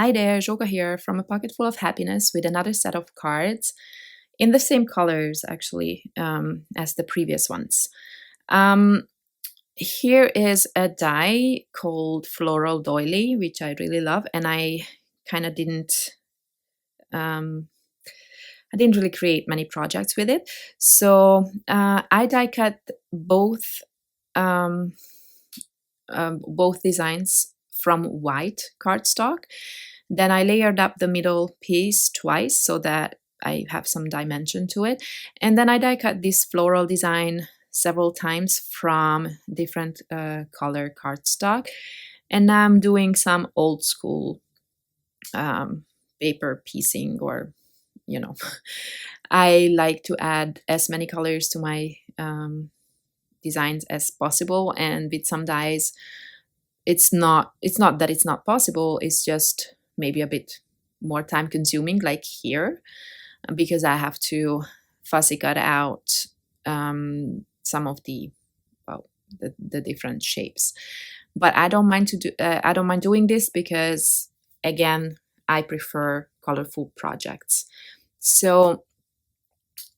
Hi there, Joga here from A Pocket Full of Happiness with another set of cards in the same colors actually as the previous ones. Um, Here is a die called Floral Doily, which I really love, and I kind of um, didn't really create many projects with it. So I die cut um, both designs from white cardstock. Then I layered up the middle piece twice so that I have some dimension to it. And then I die cut this floral design several times from different color cardstock. And now I'm doing some old school paper piecing, or, you know, I like to add as many colors to my designs as possible. And with some dies, it's not that it's not possible, it's just maybe a bit more time consuming, like here, because I have to fussy cut out some of the, well, the different shapes. But I don't mind I don't mind doing this because, again, I prefer colorful projects. So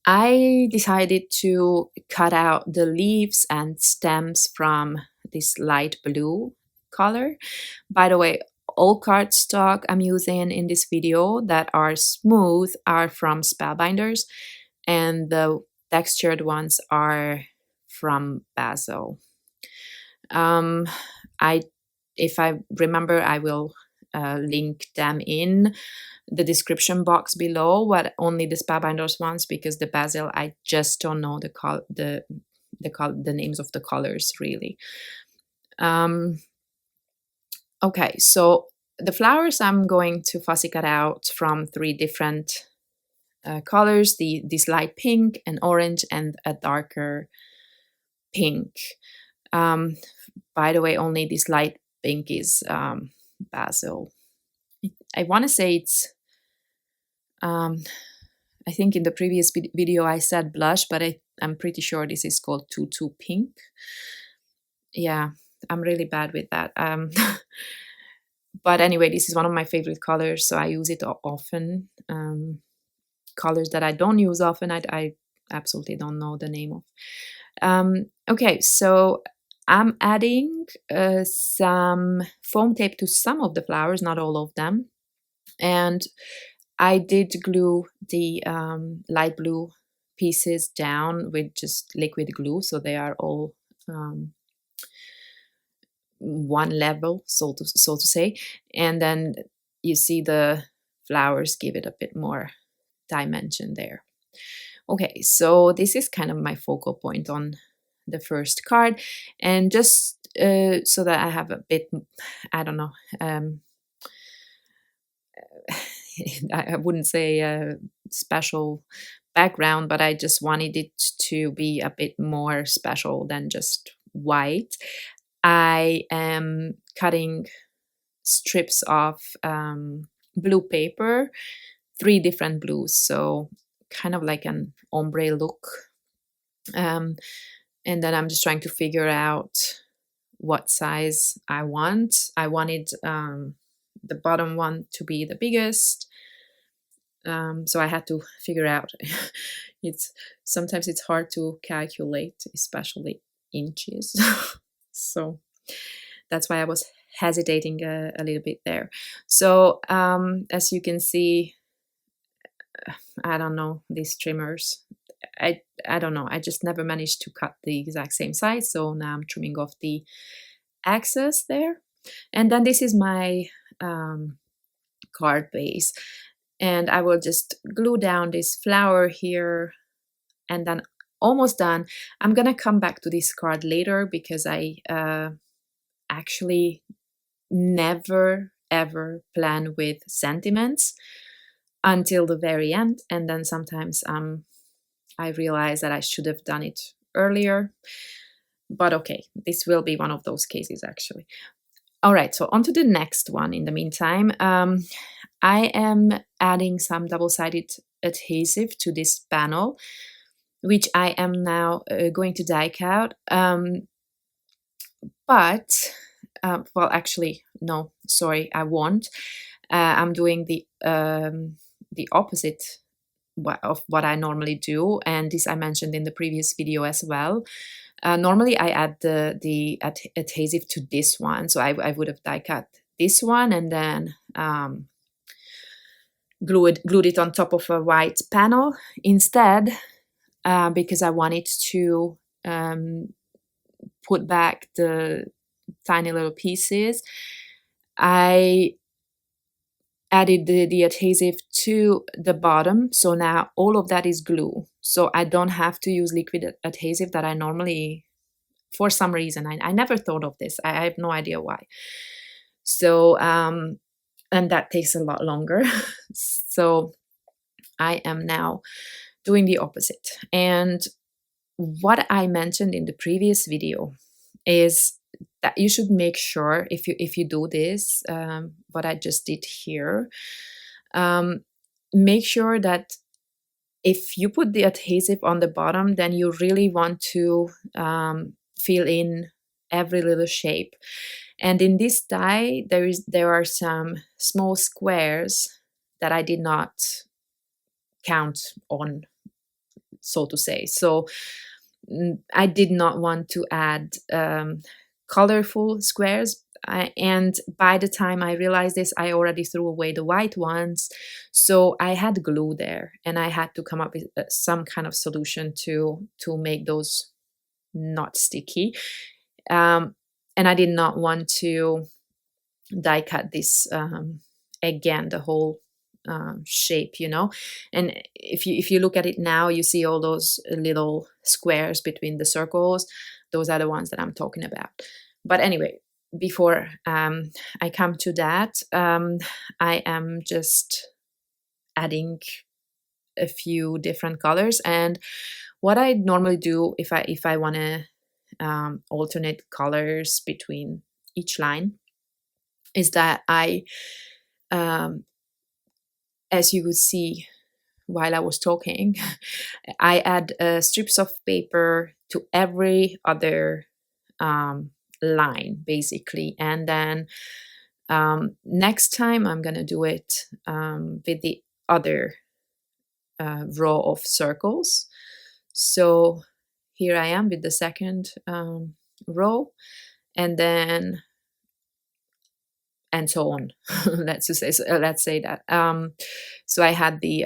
I decided to cut out the leaves and stems from this light blue color. By the way, all cardstock I'm using in this video that are smooth are from Spellbinders, and the textured ones are from Basil. I, if I remember, I will link them in the description box below, but only the Spellbinders ones, because the Basil I just don't know the names of the colors really. Okay, so the flowers I'm going to fussy cut out from three different colors: this light pink, an orange, and a darker pink. By the way, only this light pink is Basil. I want to say it's I think in the previous video I said blush, but I'm pretty sure this is called Tutu Pink. Yeah, I'm really bad with that. But anyway, this is one of my favorite colors, so I use it often. Colors that I don't use often, I absolutely don't know the name of. Okay, so I'm adding some foam tape to some of the flowers, not all of them. And I did glue the light blue pieces down with just liquid glue, so they are all one level, so to say. And then you see the flowers give it a bit more dimension there. Okay, so this is kind of my focal point on the first card, and just so that I have a bit, I don't know, I wouldn't say a special background, but I just wanted it to be a bit more special than just white. I am cutting strips of blue paper, 3 different blues, so kind of like an ombre look. And then I'm just trying to figure out what size I want. I wanted the bottom one to be the biggest, so I had to figure out. Sometimes it's hard to calculate, especially inches. So that's why I was hesitating a little bit there. So as you can see, I don't know, these trimmers, I don't know, I just never managed to cut the exact same size, so now I'm trimming off the excess there. And then this is my card base, and I will just glue down this flower here, and then almost done. I'm gonna come back to this card later because I actually never ever plan with sentiments until the very end, and then sometimes I realize that I should have done it earlier. But okay, this will be one of those cases actually. All right, so on to the next one. In the meantime, I am adding some double-sided adhesive to this panel, which I am now going to die cut. But, well, actually, no, sorry, I won't. I'm doing the opposite of what I normally do, and this I mentioned in the previous video as well. Normally I add the adhesive to this one, so I would have die cut this one and then glued it on top of a white panel. Instead, because I wanted to put back the tiny little pieces, I added the adhesive to the bottom, so now all of that is glue, so I don't have to use liquid adhesive that I normally, for some reason, I never thought of this. I have no idea why. So and that takes a lot longer. So I am now doing the opposite. And what I mentioned in the previous video is that you should make sure, if you do this, what I just did here, make sure that if you put the adhesive on the bottom, then you really want to fill in every little shape. And in this die, there are some small squares that I did not count on, so to say. So I did not want to add colorful squares. And by the time I realized this, I already threw away the white ones. So I had glue there, and I had to come up with some kind of solution to make those not sticky. And I did not want to die cut this again, the whole shape, you know. And if you look at it now, you see all those little squares between the circles. Those are the ones that I'm talking about. But anyway, before I come to that, I am just adding a few different colors. And what I normally do if I want to alternate colors between each line is that I as you could see while I was talking, I add strips of paper to every other line, basically. And then next time I'm going to do it with the other row of circles. So here I am with the second row, and then and so on. let's say that. So I had the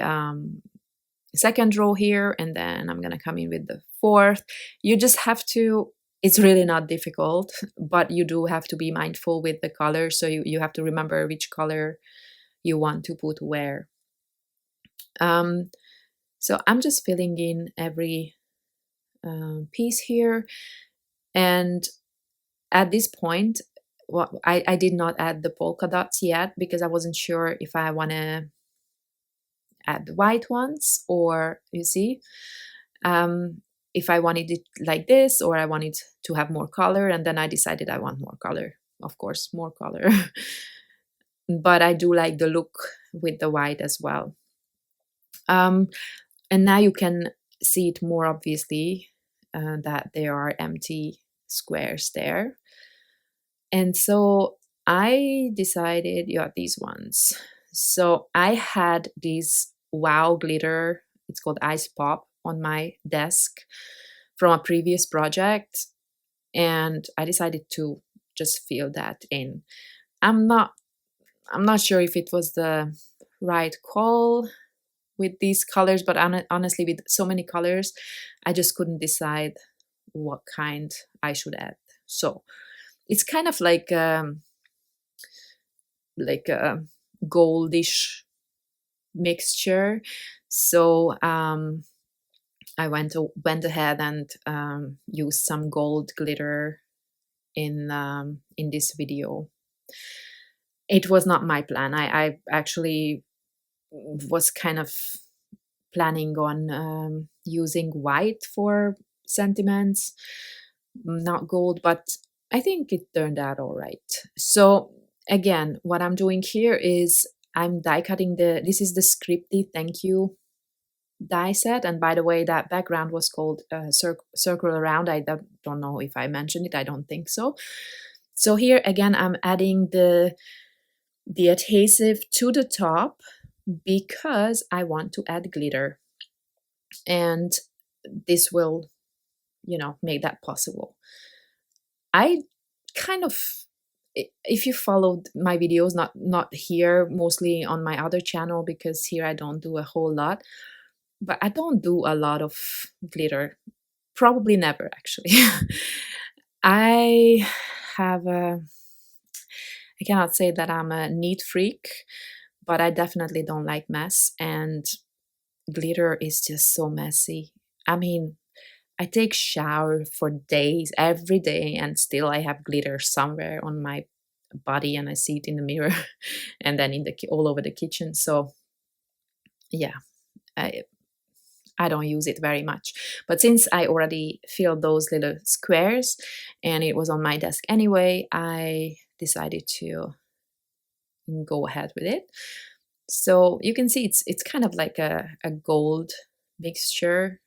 second row here, and then I'm gonna come in with the fourth. You just have to, it's really not difficult, but you do have to be mindful with the color. So you have to remember which color you want to put where. So I'm just filling in every piece here. And at this point, I did not add the polka dots yet because I wasn't sure if I want to add the white ones, or you see, if I wanted it like this or I wanted to have more color. And then I decided I want more color, of course, more color. But I do like the look with the white as well. And now you can see it more obviously that there are empty squares there. And so I decided, yeah, these ones. So I had this wow glitter, it's called Ice Pop, on my desk from a previous project. And I decided to just fill that in. I'm not sure if it was the right call with these colors, but honestly, with so many colors, I just couldn't decide what kind I should add. So it's kind of like a goldish mixture. So I went ahead and used some gold glitter in this video. It was not my plan. I actually was kind of planning on using white for sentiments, not gold, but I think it turned out all right. So again, what I'm doing here is I'm die cutting this is the Scripty Thank You die set. And by the way, that background was called Circle Around. I don't know if I mentioned it. I don't think so. So here again, I'm adding the the adhesive to the top because I want to add glitter, and this will, make that possible. I kind of, if you followed my videos, not here, mostly on my other channel, because here I don't do a whole lot, but I don't do a lot of glitter. Probably never, actually. I have a, I cannot say that I'm a neat freak, but I definitely don't like mess, and glitter is just so messy. I mean, I take shower for days, every day, and still I have glitter somewhere on my body, and I see it in the mirror and then in the all over the kitchen. So yeah, I I don't use it very much. But since I already filled those little squares and it was on my desk anyway, I decided to go ahead with it. So you can see it's kind of like a gold mixture.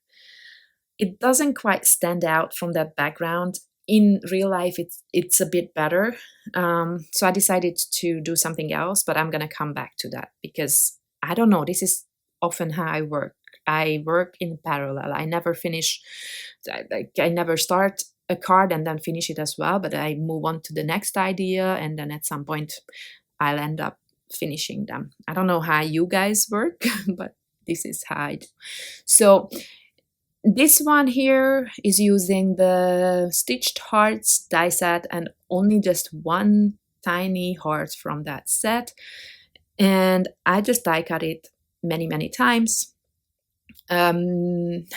It doesn't quite stand out from that background. In real life, it's a bit better. So I decided to do something else, but I'm gonna come back to that because I don't know. This is often how I work. I work in parallel. I never finish. I never start a card and then finish it as well. But I move on to the next idea, and then at some point, I'll end up finishing them. I don't know how you guys work, but this is how I do. So this one here is using the Stitched Hearts die set and only just one tiny heart from that set. And I just die cut it many, many times. And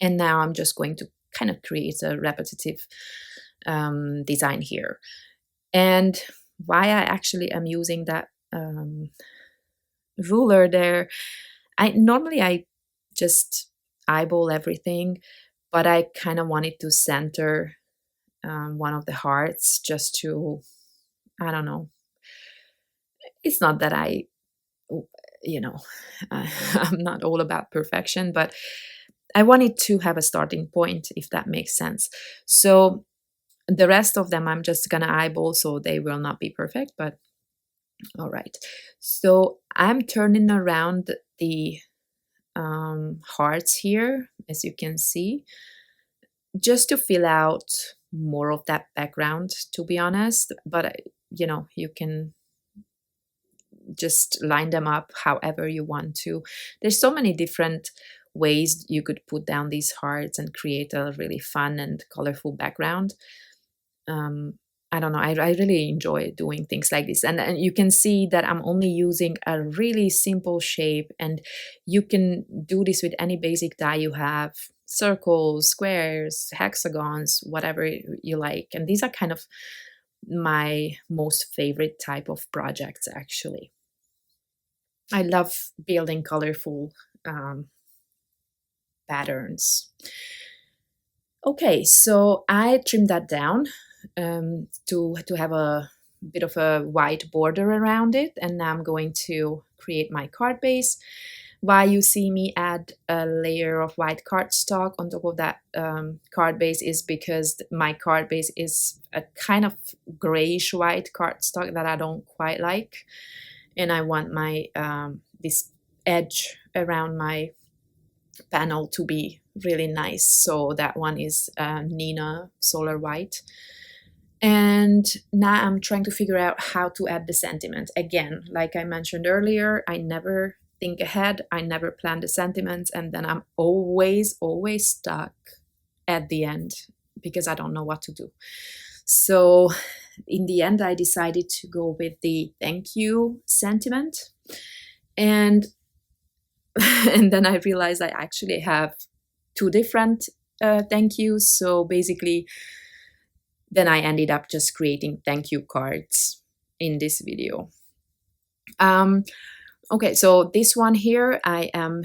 now I'm just going to kind of create a repetitive design here. And why I actually am using that ruler there, I just eyeball everything, but I kind of wanted to center one of the hearts just to, I don't know. It's not that I'm not all about perfection, but I wanted to have a starting point, if that makes sense. So the rest of them I'm just gonna eyeball, so they will not be perfect, but all right. So I'm turning around the hearts here, as you can see, just to fill out more of that background, to be honest. But you can just line them up however you want to. There's so many different ways you could put down these hearts and create a really fun and colorful background. I don't know, I really enjoy doing things like this, and you can see that I'm only using a really simple shape, and you can do this with any basic die you have: circles, squares, hexagons, whatever you like. And these are kind of my most favorite type of projects, actually. I love building colorful patterns. Okay, so I trimmed that down to have a bit of a white border around it, and now I'm going to create my card base. Why you see me add a layer of white cardstock on top of that card base is because my card base is a kind of grayish white cardstock that I don't quite like, and I want my this edge around my panel to be really nice. So that one is Nina Solar White. And now I'm trying to figure out how to add the sentiment. Again, like I mentioned earlier, I never think ahead, I never plan the sentiments, and then I'm always stuck at the end because I don't know what to do. So in the end, I decided to go with the thank you sentiment. And and then I realized I actually have two different thank yous. So basically, then I ended up just creating thank you cards in this video. Okay, so this one here, I am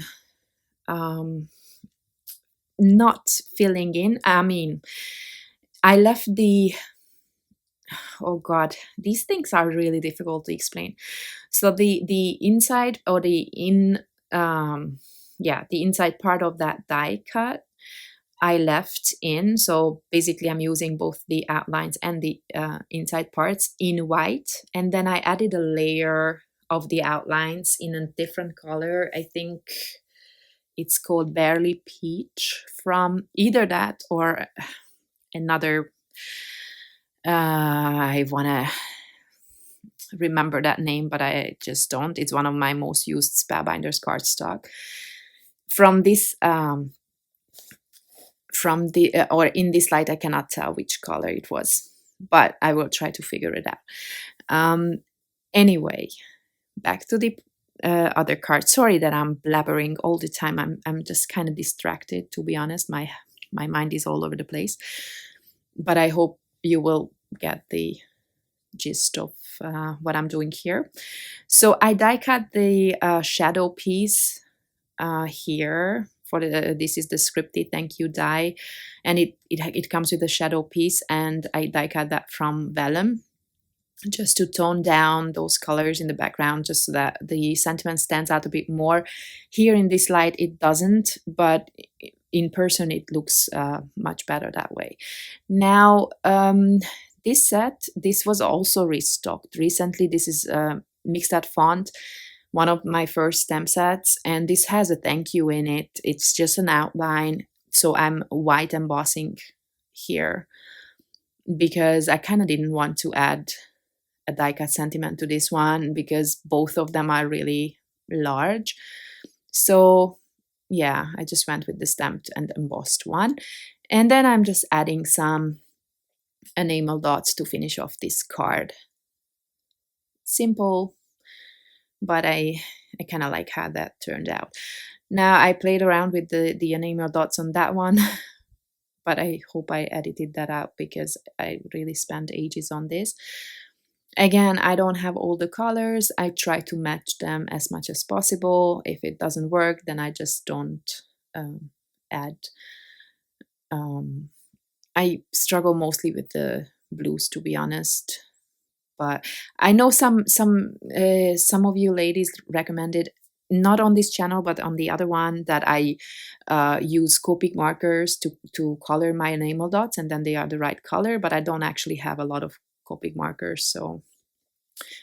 not filling in. I mean, I left the, oh God, these things are really difficult to explain. So the inside, or the inside part of that die cut, I left in. So basically I'm using both the outlines and the inside parts in white. And then I added a layer of the outlines in a different color. I think it's called Barely Peach, from either that or another. I want to remember that name, but I just don't. It's one of my most used Spellbinders cardstock. From this, from the or in this light, I cannot tell which color it was, but I will try to figure it out. Anyway, back to the other card. Sorry that I'm blabbering all the time. I'm just kind of distracted, to be honest. My mind is all over the place, but I hope you will get the gist of what I'm doing here. So I die cut the shadow piece here. For the, this is the scripty thank you die, and it comes with a shadow piece, and I die cut that from vellum just to tone down those colors in the background, just so that the sentiment stands out a bit more. Here in this light it doesn't, but in person it looks much better that way. Now this set, this was also restocked recently. This is mixed at font, one of my first stamp sets, and this has a thank you in it. It's just an outline, so I'm white embossing here because I kind of didn't want to add a die cut sentiment to this one because both of them are really large. So yeah, I just went with the stamped and embossed one, and then I'm just adding some enamel dots to finish off this card. Simple, but I kind of like how that turned out. Now I played around with the enamel dots on that one, but I hope I edited that out because I really spent ages on this. Again, I don't have all the colors. I try to match them as much as possible. If it doesn't work, then I just don't add. I struggle mostly with the blues, to be honest. But I know some of you ladies recommended, not on this channel but on the other one, that I use Copic markers to color my enamel dots, and then they are the right color. But I don't actually have a lot of Copic markers. So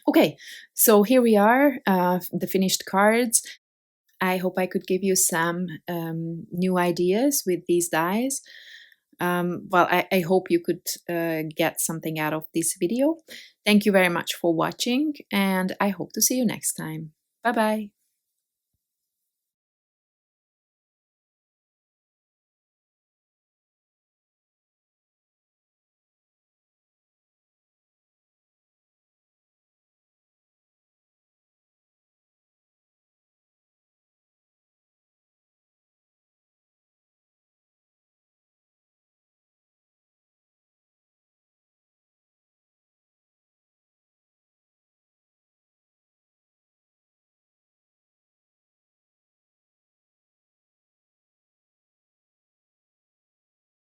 okay, so here we are, the finished cards. I hope I could give you some new ideas with these dies. Well, I hope you could get something out of this video. Thank you very much for watching, and I hope to see you next time. Bye bye.